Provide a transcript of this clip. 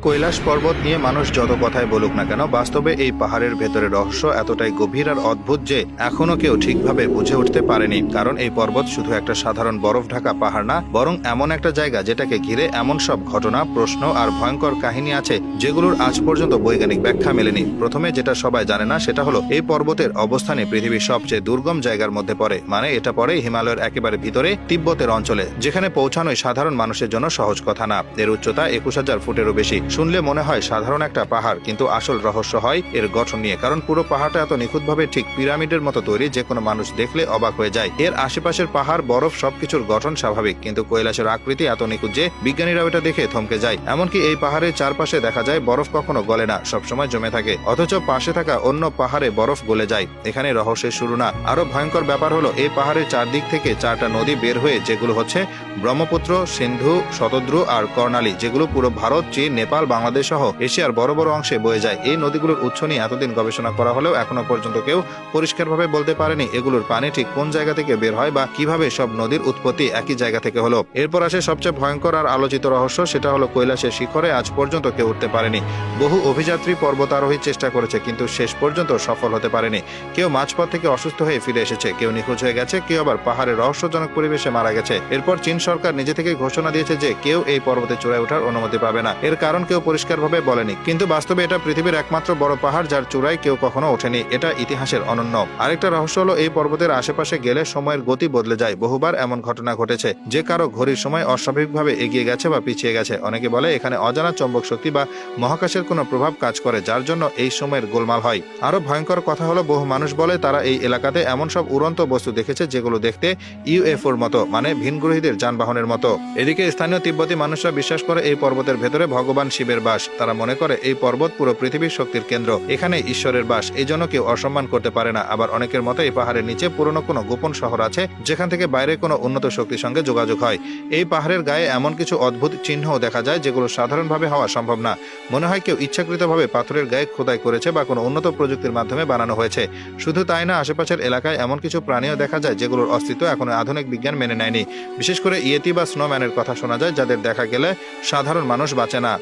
কৈলাস পর্বত নিয়ে মানুষ যত কথাই বলুক না কেন, বাস্তবে এই পাহাড়ের ভেতরে রহস্য এতটাই গভীর আর অদ্ভুত যে এখনো কেউ ঠিকভাবে বুঝে উঠতে পারেনি। কারণ এই পর্বত শুধু একটা সাধারণ বরফ ঢাকা পাহাড় না, বরং এমন একটা জায়গা যেটাকে ঘিরে এমন সব ঘটনা, প্রশ্ন আর ভয়ঙ্কর কাহিনী আছে যেগুলোর আজ পর্যন্ত বৈজ্ঞানিক ব্যাখ্যা মেলেনি। প্রথমে যেটা সবাই জানে না সেটা হলো এই পর্বতের অবস্থানে পৃথিবীর সবচেয়ে দুর্গম জায়গার মধ্যে পড়ে। মানে এটা পড়ে হিমালয়ের একেবারে ভিতরে তিব্বতের অঞ্চলে, যেখানে পৌঁছানোই সাধারণ মানুষের জন্য সহজ কথা না। এর উচ্চতা 21,000 ফুটেরও বেশি। শুনলে মনে হয় সাধারণ একটা পাহাড়, কিন্তু আসল রহস্য হয় এর গঠন নিয়ে। কারণ পুরো পাহাড়টা এত নিখুঁতভাবে ঠিক পিরামিডের মতো তৈরি যে কোনো মানুষ দেখলে অবাক হয়ে যায়। এর আশেপাশের পাহাড়, বরফ সবকিছুর গঠন স্বাভাবিক, কিন্তু কৈলাসের আকৃতি এত নিখুঁত যে বিজ্ঞানীরাও এটা দেখে থমকে যায়। এমনকি এই পাহাড়ের চারপাশে দেখা যায় বরফ কখনো গলে না, সবসময় জমে থাকে। অথচ পাশে থাকা অন্য পাহাড়ে বরফ গলে যায়। এখানে রহস্যের শুরু না। আরো ভয়ঙ্কর ব্যাপার হলো এই পাহাড়ের চারদিক থেকে 4টা নদী বের হয়ে, যেগুলো হচ্ছে ব্রহ্মপুত্র, সিন্ধু, শতদ্রু আর কর্ণালী, যেগুলো পুরো ভারত, চীন, নেপাল, বাংলাদেশ সহ এশিয়ার বড় বড় অংশে বয়ে যায়। এই নদীগুলোর উৎস নিয়ে এতদিন গবেষণা করা হলেও এখনো পর্যন্ত কেউ পরিষ্কারভাবে বলতে পারেনি এগুলোর পানি ঠিক কোন জায়গা থেকে বের হয় বা কিভাবে সব নদীর উৎপত্তি একই জায়গা থেকে হলো। এরপর আসে সবচেয়ে ভয়ঙ্কর আর আলোচিত রহস্য, সেটা হলো কৈলাসের শিখরে আজ পর্যন্ত কেউ উঠতে পারেনি। বহু অভিযাত্রী পর্বতারোহীর চেষ্টা করেছে, কিন্তু শেষ পর্যন্ত সফল হতে পারেনি। কেউ মাঝপথ থেকে অসুস্থ হয়ে ফিরে এসেছে, কেউ নিখোঁজ হয়ে গেছে, কেউ আবার পাহাড়ে রহস্যজনক পরিবেশে মারা গেছে। এরপর চীন সরকার নিজে থেকে ঘোষণা দিয়েছে যে কেউ এই পর্বতে চূড়ায় ওঠার অনুমতি পাবে না। এর কারণ কেউ পরিষ্কারভাবে বলেনি, কিন্তু বাস্তবে এটা পৃথিবীর একমাত্র বড় পাহাড় যার চূড়ায় কেউ কখনো ওঠেনি। এটা ইতিহাসের অনন্য। আরেকটা রহস্য হলো এই পর্বতের আশেপাশে গেলে সময়ের গতি বদলে যায়। বহুবার এমন ঘটনা ঘটেছে যে কারো ঘড়ির সময় অস্বাভাবিকভাবে এগিয়ে গেছে বা পিছিয়ে গেছে। অনেকে বলে এখানে অজানা চৌম্বক শক্তি বা মহাকাশের কোনো প্রভাব কাজ করে, যার জন্য এই সময়ের গোলমাল হয়। আরো ভয়ঙ্কর কথা হলো বহু মানুষ বলে তারা এই এলাকাতে এমন সব উড়ন্ত বস্তু দেখেছে যেগুলো দেখতে ইউএফওর মতো, মানে ভিনগ্রহীদের যানবাহনের মতো। এদিকে স্থানীয় তিব্বতী মানুষরা বিশ্বাস করে এই পর্বতের ভেতরে ভগবান শিবের বাস। তারা মনে করে এই পর্বত পুরো পৃথিবীর শক্তির কেন্দ্র, এখানে ঈশ্বরের বাস, এই জন্য কেউ অসম্মান করতে পারে না। আবার অনেকের মতে এই পাহাড়ের নিচে পুরনো কোনো গোপন শহর আছে যেখান থেকে বাইরে কোনো উন্নত শক্তির সঙ্গে যোগাযোগ হয়। এই পাহাড়ের গায়ে এমন কিছু অদ্ভুত চিহ্নও দেখা যায় যেগুলো সাধারণভাবে হওয়া সম্ভব না। মনে হয় কেউ ইচ্ছাকৃতভাবে পাথরের গায়ে খোদাই করেছে বা কোনো উন্নত প্রযুক্তির মাধ্যমে বানানো হয়েছে। শুধু তাই না, আশেপাশের এলাকায় এমন কিছু প্রাণীও দেখা যায় যেগুলোর অস্তিত্ব এখনো আধুনিক বিজ্ঞান মেনে নেয়নি। বিশেষ করে ইয়েতি বা স্নোম্যানের কথা শোনা যায়, যাদের দেখা গেলে সাধারণ মানুষ বাঁচে না।